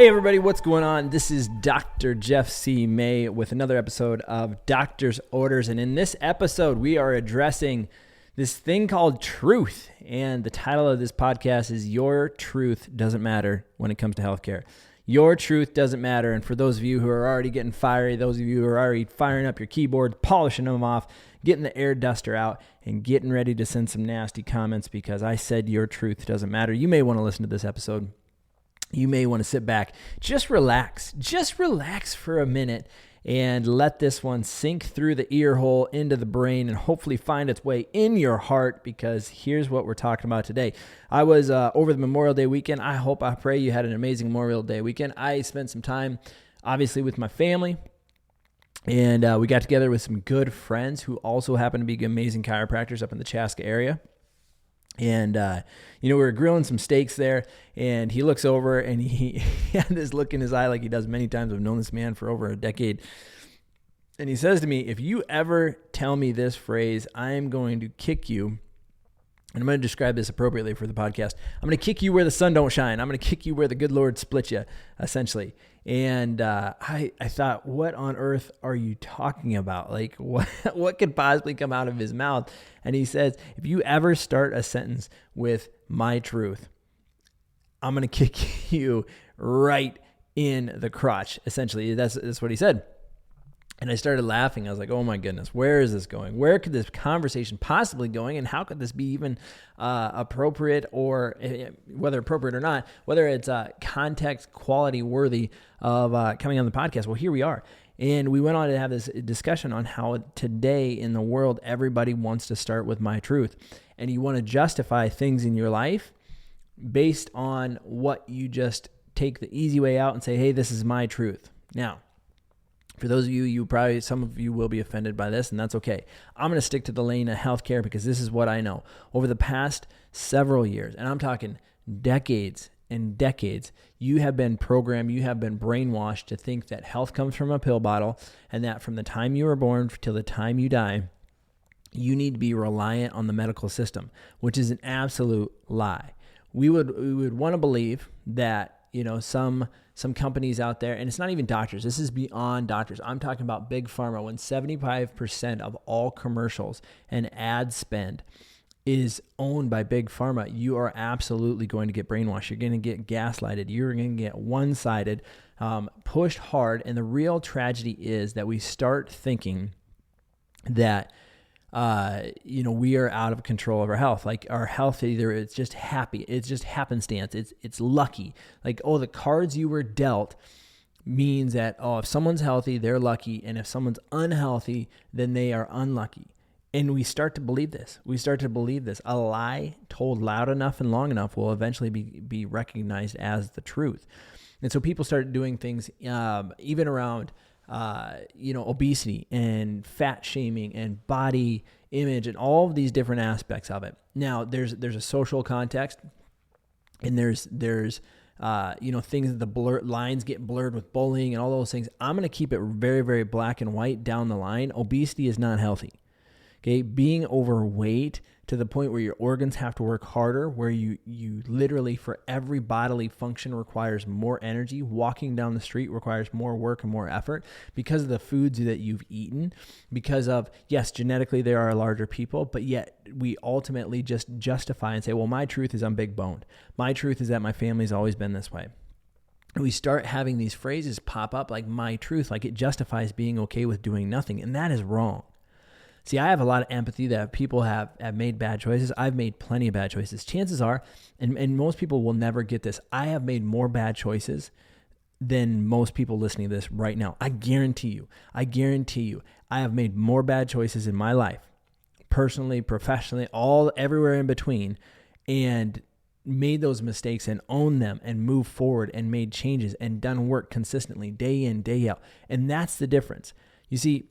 Hey everybody, what's going on? This is Dr. Jeff C. May with another episode of Doctor's Orders. And in this episode, we are addressing this thing called truth. And the title of this podcast is Your Truth Doesn't Matter When It Comes to Healthcare. Your truth doesn't matter. And for those of you who are already getting fiery, those of you who are already firing up your keyboards, polishing them off, getting the air duster out, and getting ready to send some nasty comments because I said your truth doesn't matter, you may want to listen to this episode. You may want to sit back, just relax for a minute and let this one sink through the ear hole into the brain and hopefully find its way in your heart, because here's what we're talking about today. I was over the Memorial Day weekend. I pray you had an amazing Memorial Day weekend. I spent some time, obviously, with my family, and we got together with some good friends who also happen to be amazing chiropractors up in the Chaska area. And, we were grilling some steaks there, and he looks over and he had this look in his eye like he does many times. I've known this man for over a decade. And he says to me, if you ever tell me this phrase, I am going to kick you. And I'm going to describe this appropriately for the podcast. I'm going to kick you where the sun don't shine. I'm going to kick you where the good Lord split you, essentially. And I thought, what on earth are you talking about? Like, what could possibly come out of his mouth? And he says, if you ever start a sentence with my truth, I'm going to kick you right in the crotch. Essentially, that's what he said. And I started laughing. I was like, oh my goodness, where is this going? Where could this conversation possibly going? And how could this be even appropriate, or whether appropriate or not, whether it's context quality worthy of coming on the podcast? Well, here we are. And we went on to have this discussion on how today in the world, everybody wants to start with my truth. And you want to justify things in your life based on what you just take the easy way out and say, hey, this is my truth. Now, for those of you, some of you will be offended by this, and that's okay. I'm going to stick to the lane of healthcare because this is what I know. Over the past several years, and I'm talking decades and decades, you have been programmed, you have been brainwashed to think that health comes from a pill bottle, and that from the time you were born till the time you die, you need to be reliant on the medical system, which is an absolute lie. We would want to believe that, some companies out there, and it's not even doctors. This is beyond doctors. I'm talking about big pharma. When 75% of all commercials and ad spend is owned by big pharma, you are absolutely going to get brainwashed. You're going to get gaslighted. You're going to get one-sided, pushed hard. And the real tragedy is that we start thinking that we are out of control of our health. Like our health, either it's just happenstance. It's lucky. Like, the cards you were dealt means that, if someone's healthy, they're lucky. And if someone's unhealthy, then they are unlucky. And we start to believe this. A lie told loud enough and long enough will eventually be recognized as the truth. And so people start doing things, even around obesity and fat shaming and body image and all of these different aspects of it. Now, there's a social context, and there's things that the lines get blurred with bullying and all those things. I'm going to keep it very, very black and white down the line. Obesity is not healthy. Okay, being overweight to the point where your organs have to work harder, where you literally, for every bodily function, requires more energy. Walking down the street requires more work and more effort because of the foods that you've eaten, because of, yes, genetically there are larger people, but yet we ultimately just justify and say, well, my truth is I'm big boned. My truth is that my family's always been this way. And we start having these phrases pop up like my truth, like it justifies being okay with doing nothing. And that is wrong. See, I have a lot of empathy that people have made bad choices. I've made plenty of bad choices. Chances are, and most people will never get this, I have made more bad choices than most people listening to this right now. I guarantee you, I have made more bad choices in my life, personally, professionally, everywhere in between, and made those mistakes and owned them and moved forward and made changes and done work consistently day in, day out. And that's the difference. You see,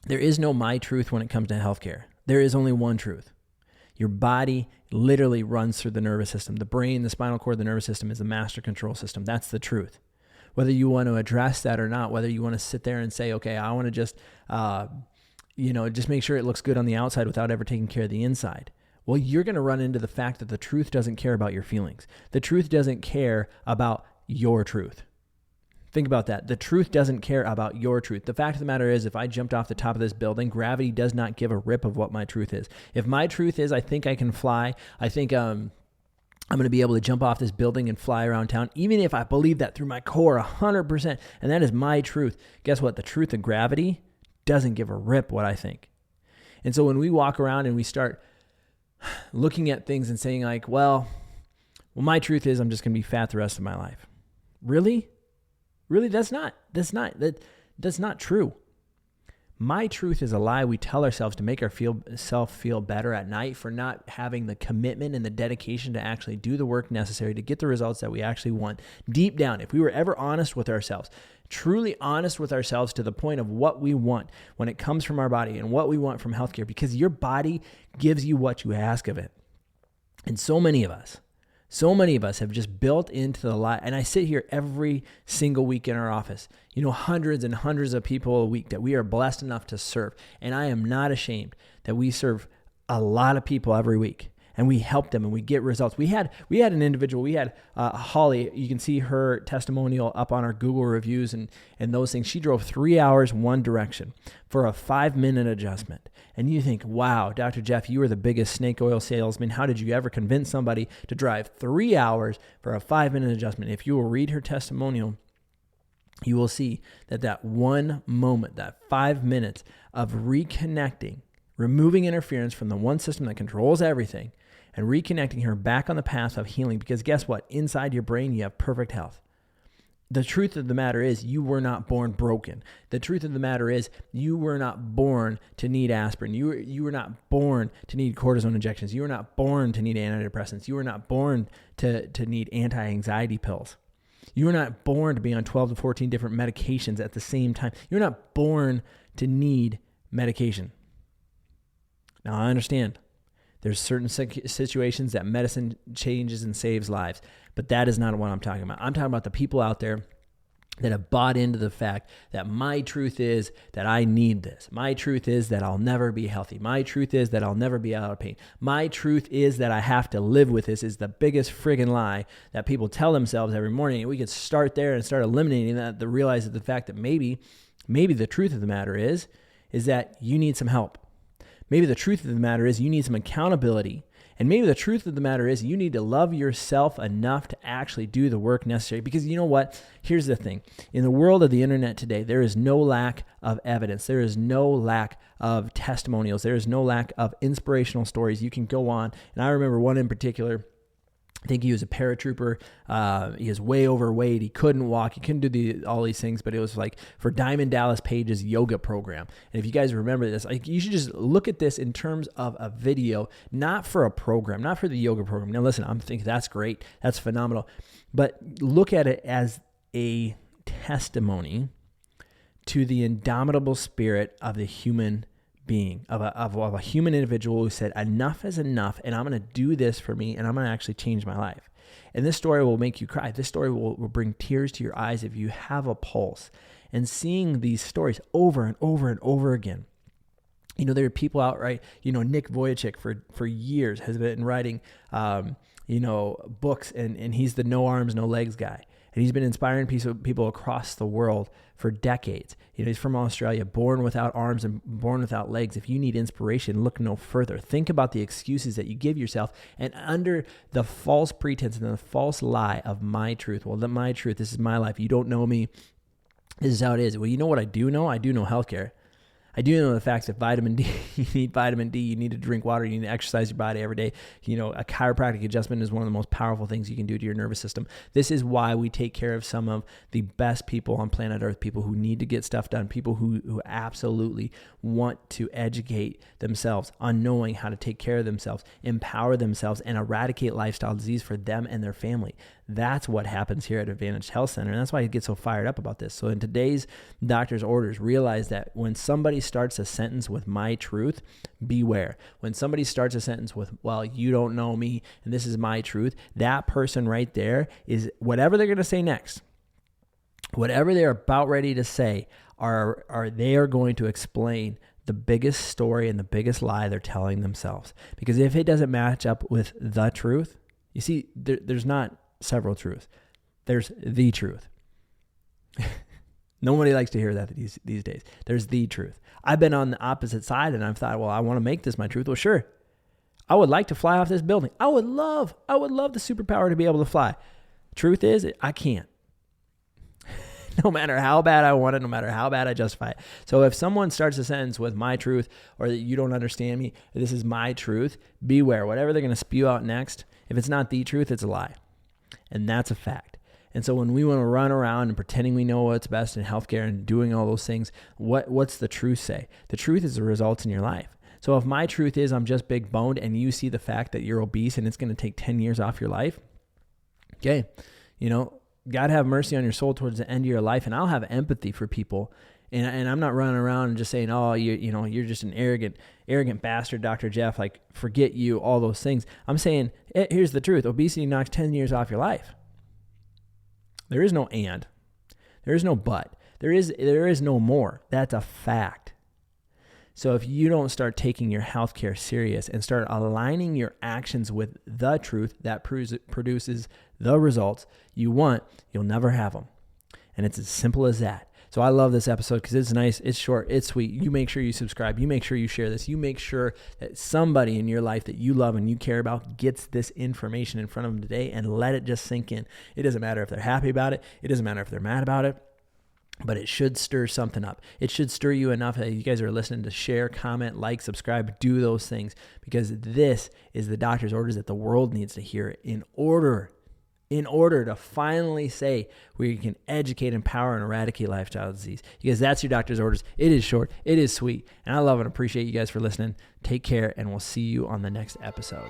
there is no my truth when it comes to healthcare. There is only one truth. Your body literally runs through the nervous system. The brain, the spinal cord, the nervous system is the master control system. That's the truth. Whether you want to address that or not, whether you want to sit there and say, okay, I want to just make sure it looks good on the outside without ever taking care of the inside. Well, you're going to run into the fact that the truth doesn't care about your feelings. The truth doesn't care about your truth. Think about that. The truth doesn't care about your truth. The fact of the matter is, if I jumped off the top of this building, gravity does not give a rip of what my truth is. If my truth is, I think I can fly, I think I'm going to be able to jump off this building and fly around town, even if I believe that through my core 100%, and that is my truth. Guess what? The truth of gravity doesn't give a rip what I think. And so when we walk around and we start looking at things and saying like, well, my truth is I'm just going to be fat the rest of my life. Really? That's not true. My truth is a lie we tell ourselves to make ourselves feel better at night for not having the commitment and the dedication to actually do the work necessary to get the results that we actually want. Deep down, if we were ever honest with ourselves, truly honest with ourselves to the point of what we want when it comes from our body and what we want from healthcare, because your body gives you what you ask of it. And so many of us have just built into the lie. And I sit here every single week in our office, hundreds and hundreds of people a week that we are blessed enough to serve. And I am not ashamed that we serve a lot of people every week and we help them and we get results. We had an individual, Holly, you can see her testimonial up on our Google reviews and those things. She drove 3 hours one direction for a 5-minute adjustment. And you think, wow, Dr. Jeff, you are the biggest snake oil salesman. How did you ever convince somebody to drive 3 hours for a 5-minute adjustment? If you will read her testimonial, you will see that one moment, that 5 minutes of reconnecting, removing interference from the one system that controls everything, and reconnecting her back on the path of healing. Because guess what? Inside your brain, you have perfect health. The truth of the matter is you were not born broken. The truth of the matter is you were not born to need aspirin. You were not born to need cortisone injections. You were not born to need antidepressants. You were not born to need anti-anxiety pills. You were not born to be on 12 to 14 different medications at the same time. You're not born to need medication. Now, I understand there's certain situations that medicine changes and saves lives, but that is not what I'm talking about. I'm talking about the people out there that have bought into the fact that my truth is that I need this. My truth is that I'll never be healthy. My truth is that I'll never be out of pain. My truth is that I have to live with this is the biggest friggin' lie that people tell themselves every morning. And we could start there and start eliminating that to realize that the fact that maybe the truth of the matter is that you need some help. Maybe the truth of the matter is you need some accountability. And maybe the truth of the matter is you need to love yourself enough to actually do the work necessary. Because you know what? Here's the thing. In the world of the internet today, there is no lack of evidence. There is no lack of testimonials. There is no lack of inspirational stories you can go on. And I remember one in particular. I think he was a paratrooper. He was way overweight. He couldn't walk. He couldn't do all these things, but it was like for Diamond Dallas Page's yoga program. And if you guys remember this, you should just look at this in terms of a video, not for a program, not for the yoga program. Now listen, I'm thinking that's great. That's phenomenal. But look at it as a testimony to the indomitable spirit of the human being, of a human individual who said, enough is enough, and I'm going to do this for me, and I'm going to actually change my life. And this story will make you cry. This story will bring tears to your eyes if you have a pulse. And seeing these stories over and over and over again. There are people out, right? Nick Vujicic for years has been writing, books, and he's the no arms, no legs guy. And he's been inspiring people across the world for decades. He's from Australia, born without arms and born without legs. If you need inspiration, look no further. Think about the excuses that you give yourself, and under the false pretense and the false lie of my truth. Well, my truth, this is my life. You don't know me. This is how it is. Well, you know what I do know? I do know healthcare. I do know the fact that vitamin D, you need vitamin D, you need to drink water, you need to exercise your body every day. A chiropractic adjustment is one of the most powerful things you can do to your nervous system. This is why we take care of some of the best people on planet Earth, people who need to get stuff done, people who absolutely want to educate themselves on knowing how to take care of themselves, empower themselves, and eradicate lifestyle disease for them and their family. That's what happens here at Advantage Health Center, and that's why I get so fired up about this. So in today's doctor's orders, realize that when somebody starts a sentence with my truth, beware. When somebody starts a sentence with, well, you don't know me, and this is my truth, that person right there is whatever they're going to say next. Whatever they're about ready to say, they are going to explain the biggest story and the biggest lie they're telling themselves. Because if it doesn't match up with the truth, you see, there's not several truths. There's the truth. Nobody likes to hear that these days. There's the truth. I've been on the opposite side and I've thought, well, I want to make this my truth. Well, sure. I would like to fly off this building. I would love the superpower to be able to fly. Truth is, I can't. No matter how bad I want it, no matter how bad I justify it. So if someone starts a sentence with my truth, or that you don't understand me, this is my truth, beware. Whatever they're going to spew out next, if it's not the truth, it's a lie. And that's a fact. And so when we want to run around and pretending we know what's best in healthcare and doing all those things, what's the truth say? The truth is the results in your life. So if my truth is I'm just big boned and you see the fact that you're obese and it's going to take 10 years off your life, okay, God have mercy on your soul towards the end of your life, and I'll have empathy for people. And I'm not running around and just saying, oh, you're just an arrogant bastard, Dr. Jeff, like forget you, all those things. I'm saying, here's the truth. Obesity knocks 10 years off your life. There is no and. There is no but. There is no more. That's a fact. So if you don't start taking your healthcare serious and start aligning your actions with the truth that produces the results you want, you'll never have them. And it's as simple as that. So I love this episode because it's nice, it's short, it's sweet. You make sure you subscribe. You make sure you share this. You make sure that somebody in your life that you love and you care about gets this information in front of them today, and let it just sink in. It doesn't matter if they're happy about it. It doesn't matter if they're mad about it. But it should stir something up. It should stir you enough that you guys are listening to share, comment, like, subscribe, do those things, because this is the doctor's orders that the world needs to hear in order to finally say we can educate, empower, and eradicate lifestyle disease. Because that's your doctor's orders. It is short. It is sweet. And I love and appreciate you guys for listening. Take care, and we'll see you on the next episode.